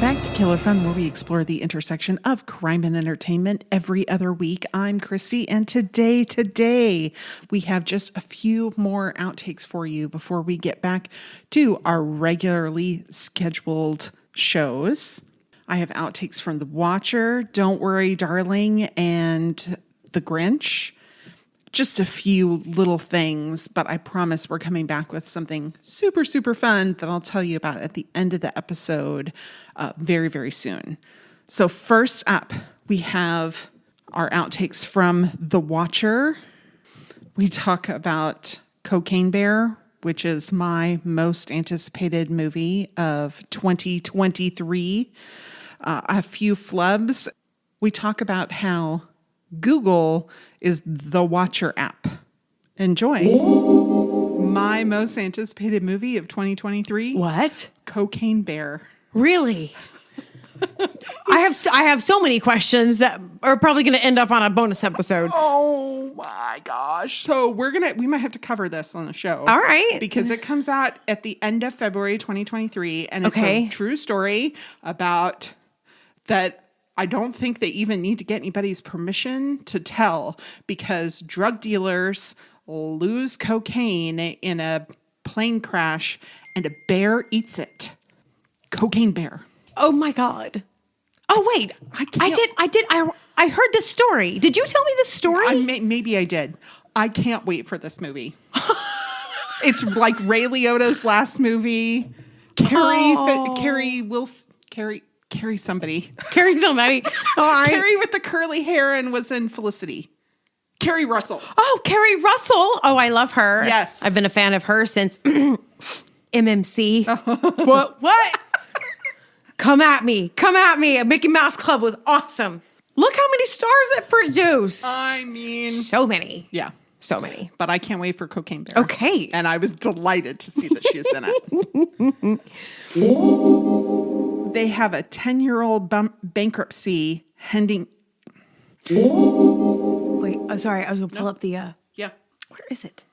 Welcome back to Killer Fun, where we explore the intersection of crime and entertainment every other week. I'm Christy, and today, we have just a few more outtakes for you before we get back to our regularly scheduled shows. I have outtakes from The Watcher, Don't Worry, Darling, and The Grinch. Just a few little things, but I promise we're coming back with something super, super fun that I'll tell you about at the end of the episode very, very soon. So first up, we have our outtakes from The Watcher. We talk about Cocaine Bear, which is my most anticipated movie of 2023. A few flubs. We talk about how Google is the Watcher app. Enjoy. My most anticipated movie of 2023. What? Cocaine Bear. Really? I have so many questions that are probably going to end up on a bonus episode. Oh my gosh. So we might have to cover this on the show. All right. Because it comes out at the end of February 2023 and it's a true story about that. I don't think they even need to get anybody's permission to tell, because drug dealers lose cocaine in a plane crash and a bear eats it. Cocaine Bear. Oh my God. Oh wait, I heard this story. Did you tell me this story? Maybe I did. I can't wait for this movie. It's like Ray Liotta's last movie. Carrie somebody. Carrie somebody. All right. Carrie with the curly hair and was in Felicity. Carrie Russell. Oh, Carrie Russell. Oh, I love her. Yes. I've been a fan of her since MMC. What? Come at me. Mickey Mouse Club was awesome. Look how many stars it produced. I mean. So many. Yeah. So many. But I can't wait for Cocaine Bear. Okay. And I was delighted to see that she is in it. They have a 10-year-old bankruptcy pending. Wait, I'm sorry. I was going to pull up the... Yeah. Where is it?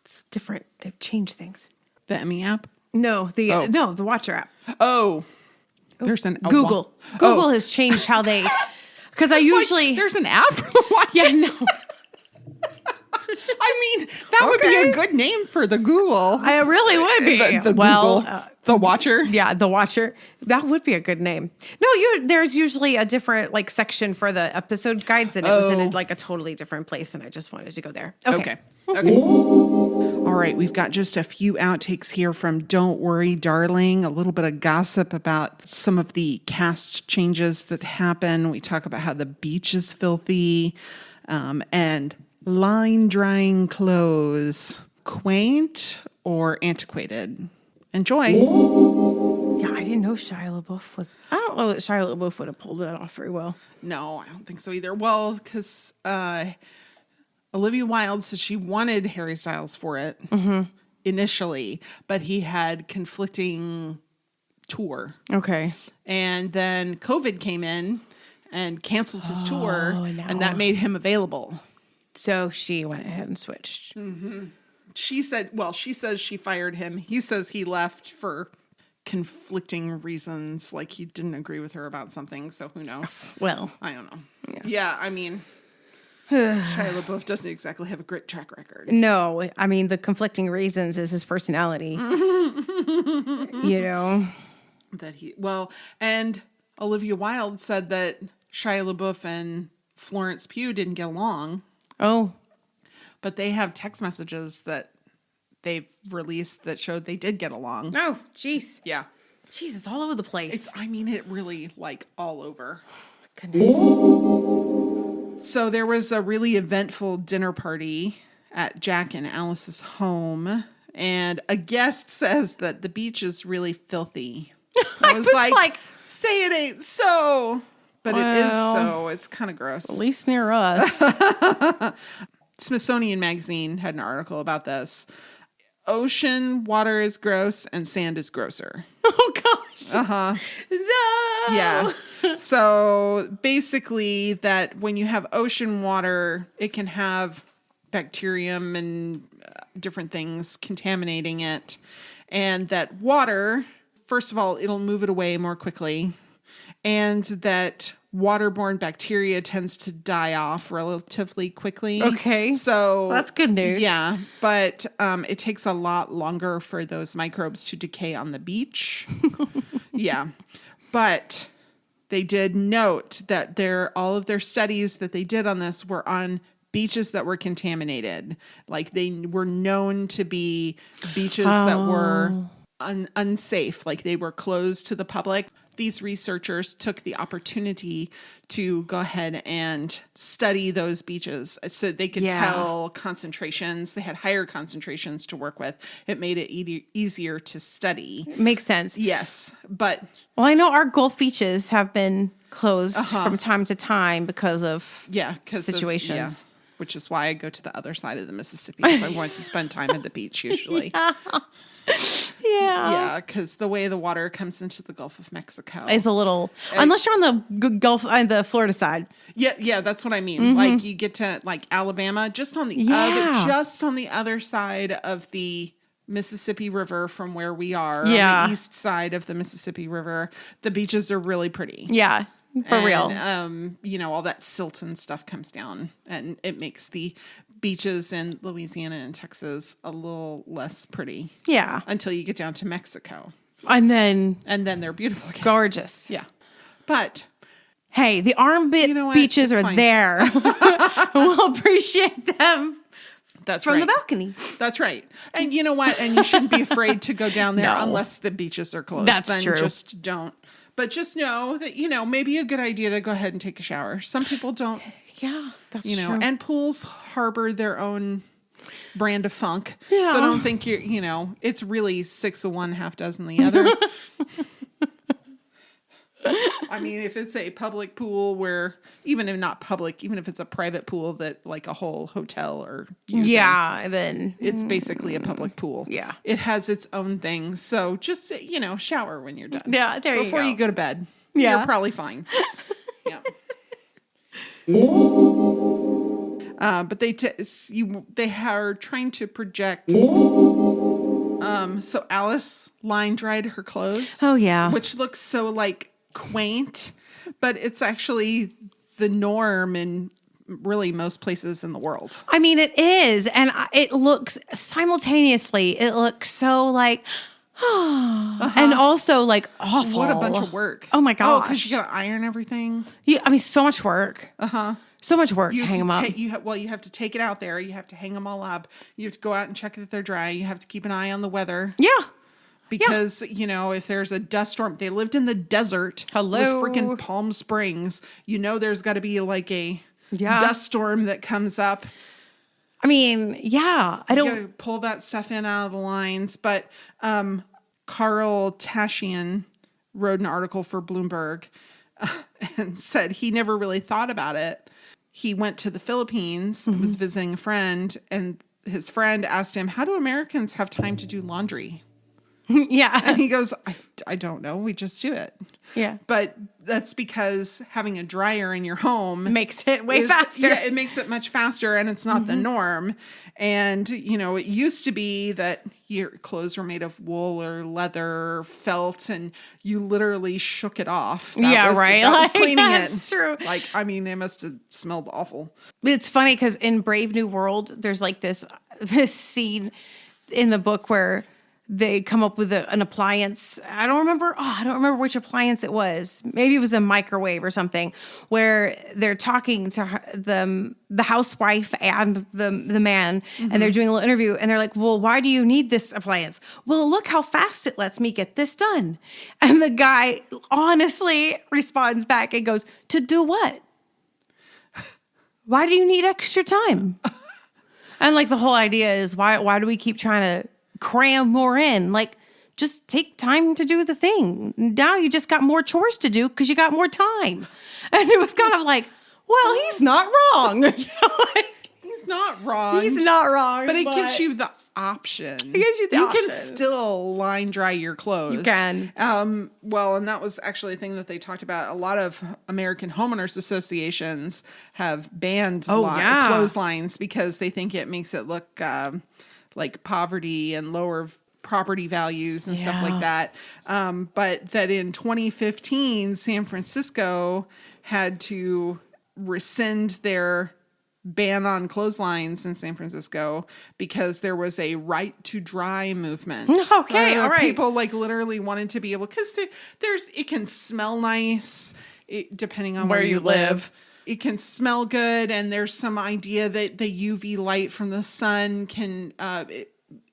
It's different. They've changed things. The Emmy app? No, the Watcher app. Oh. There's an... Google. Google has changed how they... Because I usually... there's an app for the Watcher? Yeah, no. I mean, that would be a good name for the Google. It really would be. Google, the Watcher. Yeah, the Watcher. That would be a good name. No, there's usually a different section for the episode guides, and it was in a totally different place, and I just wanted to go there. Okay. All right, we've got just a few outtakes here from Don't Worry, Darling. A little bit of gossip about some of the cast changes that happen. We talk about how the beach is filthy, and line drying clothes, quaint or antiquated. Enjoy. Yeah, I didn't know Shia LaBeouf was... I don't know that Shia LaBeouf would have pulled that off very well. No, I don't think so either. Well, because Olivia Wilde said she wanted Harry Styles for it initially, but he had conflicting tour. Okay. And then COVID came in and canceled his tour, and that made him available. So she went ahead and switched. Mm-hmm. She says she fired him. He says he left for conflicting reasons, like he didn't agree with her about something. So who knows? Well, I don't know. Yeah, I mean, Shia LaBeouf doesn't exactly have a great track record. No, I mean, the conflicting reasons is his personality. And Olivia Wilde said that Shia LaBeouf and Florence Pugh didn't get along. Oh. But they have text messages that they've released that showed they did get along. Oh, jeez. Yeah. Jeez, it's all over the place. It really, all over. Goodness. So there was a really eventful dinner party at Jack and Alice's home, and a guest says that the beach is really filthy. I was like, say it ain't so. But it is so. It's kind of gross. At least near us. Smithsonian Magazine had an article about this. Ocean water is gross and sand is grosser. Oh, gosh. Uh-huh. No. Yeah. So basically that when you have ocean water, it can have bacterium and different things contaminating it. And that water first of all, it'll move it away more quickly, and that waterborne bacteria tends to die off relatively quickly. Okay. So Well, that's good news. Yeah. But it takes a lot longer for those microbes to decay on the beach. Yeah. But they did note that all of their studies that they did on this were on beaches that were contaminated. Like they were known to be beaches that were unsafe, like they were closed to the public. These researchers took the opportunity to go ahead and study those beaches so they could tell concentrations. They had higher concentrations to work with. It made it easier to study. Makes sense. Yes, but... Well, I know our Gulf beaches have been closed from time to time because of situations. Which is why I go to the other side of the Mississippi if I want to spend time at the beach usually. Yeah, because the way the water comes into the Gulf of Mexico is a little, unless you're on the Gulf, on the Florida side. Yeah, that's what I mean. Like you get to like Alabama, just on the other side of the Mississippi River from where we are, on the east side of the Mississippi River. The beaches are really pretty. Yeah. For real. All that silt and stuff comes down and it makes the beaches in Louisiana and Texas a little less pretty. Yeah. Until you get down to Mexico. And then they're beautiful again. Gorgeous. Yeah. But hey, the armpit beaches are there. We'll appreciate them. That's from right. the balcony. That's right. And you know what? And you shouldn't be afraid to go down there unless the beaches are closed. That's true. Just don't. But just know that, maybe a good idea to go ahead and take a shower. Some people don't. Yeah, that's true. And pools harbor their own brand of funk. Yeah. So don't think it's really 6 of one, half dozen the other. I mean, if it's a public pool where, even if not public, even if it's a private pool that like a whole hotel or using, then it's basically a public pool. Yeah. It has its own things. So just, shower when you're done. Yeah, there you go. Before you go to bed. Yeah. You're probably fine. Yeah. But they are trying to project. So Alice line dried her clothes. Oh yeah, which looks so like quaint, but it's actually the norm in really most places in the world. I mean, it is, and it looks simultaneously. It looks so like. And also like awful. What a bunch of work. Oh my gosh. Oh, because you gotta iron everything. Yeah, I mean, so much work. So much work to hang them up. You have to take it out there. You have to hang them all up. You have to go out and check that they're dry. You have to keep an eye on the weather. Yeah. Because, if there's a dust storm, they lived in the desert. Hello. It was freaking Palm Springs. There's got to be like a dust storm that comes up. I mean, yeah. You gotta pull that stuff in out of the lines. But Carl Tashian wrote an article for Bloomberg and said he never really thought about it. He went to the Philippines and was visiting a friend, and his friend asked him, how do Americans have time to do laundry? Yeah. And he goes, I don't know. We just do it. Yeah. But that's because having a dryer in your home makes it way faster. Yeah, it makes it much faster, and it's not the norm. And, it used to be that your clothes were made of wool or leather or felt, and you literally shook it off. That was cleaning it. That's true. Like, I mean, they must have smelled awful. It's funny because in Brave New World, there's like this scene in the book where they come up with an appliance. I don't remember which appliance it was. Maybe it was a microwave or something, where they're talking to the housewife and the man, and they're doing a little interview, and they're like, well, why do you need this appliance? Well, look how fast it lets me get this done. And the guy honestly responds back and goes, to do what? Why do you need extra time? And like the whole idea is why do we keep trying to cram more in? Like, just take time to do the thing. Now you just got more chores to do because you got more time. And it was kind of like, well, he's not wrong. He's not wrong. He's not wrong. But it gives you the option. It gives you the option. You can still line dry your clothes. You can. Well, and that was actually a thing that they talked about. A lot of American homeowners associations have banned clotheslines because they think it makes it look like poverty and lower property values and stuff like that. But that in 2015, San Francisco had to rescind their ban on clotheslines in San Francisco because there was a right to dry movement. Okay, all right. People like literally wanted to be able, because it can smell nice depending on where you live. It can smell good, and there's some idea that the UV light from the sun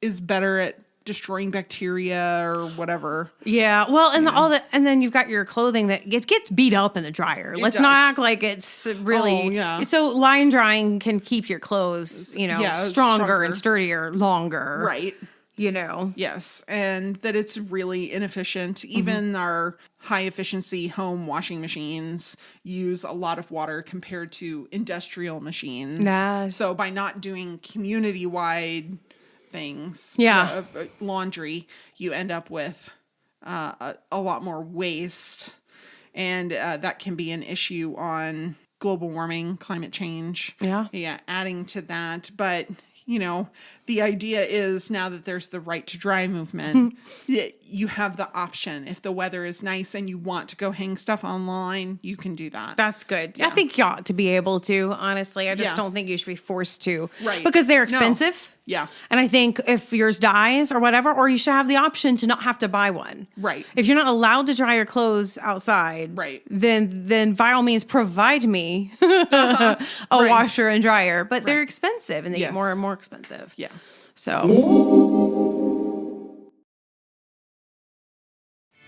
is better at destroying bacteria or whatever. Yeah. Well, and and then you've got your clothing that gets beat up in the dryer. Let's not act like it's really. So line drying can keep your clothes, stronger and sturdier longer. Right. Yes. And that it's really inefficient. Even our high efficiency home washing machines use a lot of water compared to industrial machines. So by not doing community wide things, laundry, you end up with a lot more waste, and that can be an issue on global warming, climate change. Adding to that. But the idea is, now that there's the right to dry movement, you have the option. If the weather is nice and you want to go hang stuff online, you can do that. That's good. I think you ought to be able to, honestly. I just don't think you should be forced to. Right. Because they're expensive. No. Yeah. And I think if yours dies or whatever, or you should have the option to not have to buy one. Right. If you're not allowed to dry your clothes outside, then by all means provide me a washer and dryer. But they're expensive, and they get more and more expensive. Yeah. So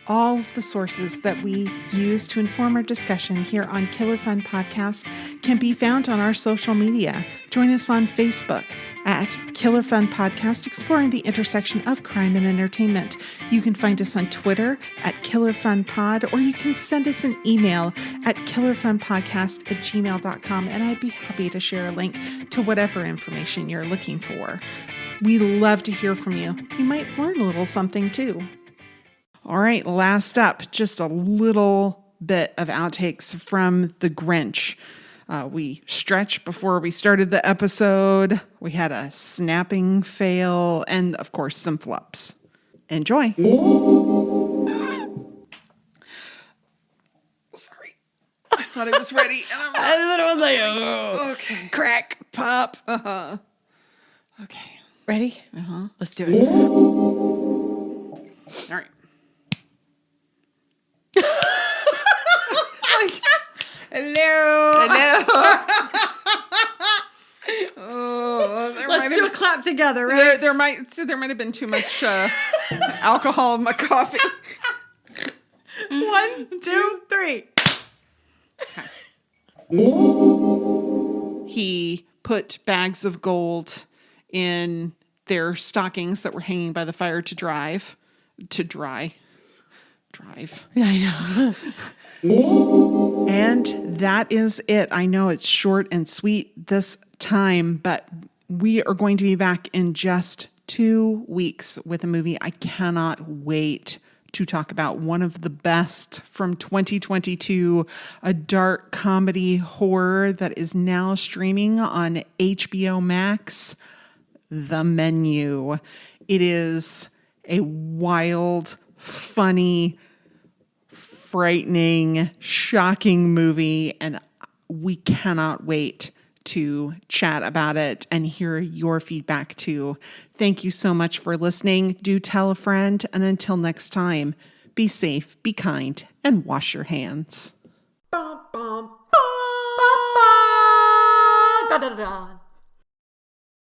all of the sources that we use to inform our discussion here on Killer Fun Podcast can be found on our social media. Join us on Facebook at Killer Fun Podcast, exploring the intersection of crime and entertainment. You can find us on Twitter at Killer Fun Pod, or you can send us an email at killerfunpodcast@gmail.com, and I'd be happy to share a link to whatever information you're looking for. We love to hear from you. You might learn a little something too. All right, last up, just a little bit of outtakes from The Grinch. We stretched before we started the episode. We had a snapping fail, and of course, some flops. Enjoy. Sorry. I thought I was ready. And I thought it was like, okay. Crack, pop. Okay. Ready? Let's do it. All right. Hello. Let's do a clap together, right? There might have been too much alcohol in my coffee. 1, 2, 3. Okay. He put bags of gold in their stockings that were hanging by the fire to dry. Yeah, I know. And that is it. I know it's short and sweet this time, but we are going to be back in just 2 weeks with a movie I cannot wait to talk about. One of the best from 2022, a dark comedy horror that is now streaming on HBO Max, The Menu. It is a wild, funny, frightening, shocking movie, and we cannot wait to chat about it and hear your feedback too. Thank you so much for listening. Do tell a friend, and until next time, be safe, be kind, and wash your hands. Da, da, da, da.